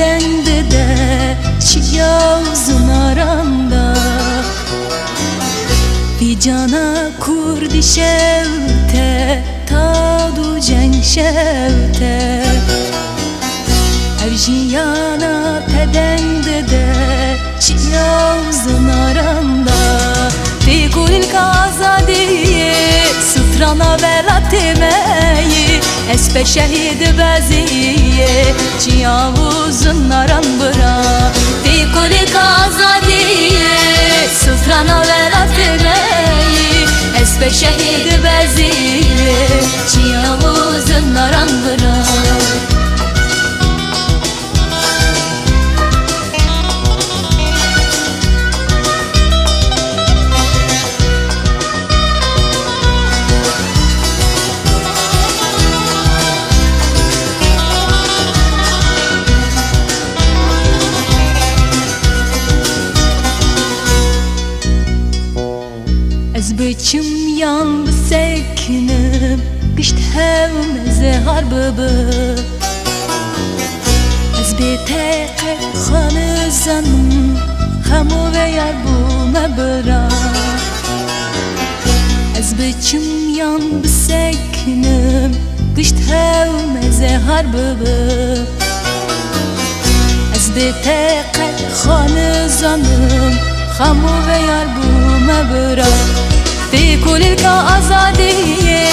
pedende de çiyavzın aranda Vicana kurdi şevte tadu ceng şevte Evjiyana pedende de çiyavzın aranda Fikulil kazadiye sıtrana velatemeyi Espe şehid beziye çiyavuzun aran bıra Fikulil kazadiye sıtrana velatemeyi Espe şehid beziye çiyavuzun aran bıra Ez biçim yan sekinem Gişt hevmeze harbıbı Ez biteke xanı zanım Xamu ve yar bu mebra Ez biçim yan sekinem Gişt hevmeze harbıbı Ez biteke xanı zanım Xamu ve yar bu mebra Fi kulil ka azadiye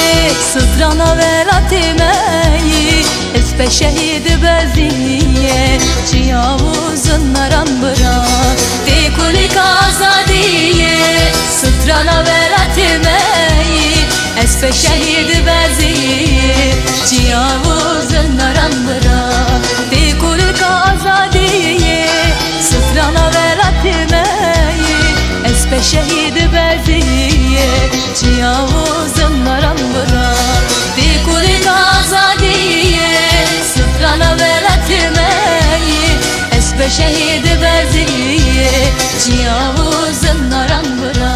Sıtrana velatemeyi Espe şehid beziye Çiyavuzun aran bıra Fi kulil ka azadiye Sıtrana velatemeyi Espe şehid beziye Çiyavuzun aran bıra Fi kulil ka azadiye Sıtrana velatemeyi Espe şehid beziye Çiyavuzun aran bıra Fi kulil azadiye Sıtrana velatemeyi Espe şehid beziye Çiyavuzun aran bıra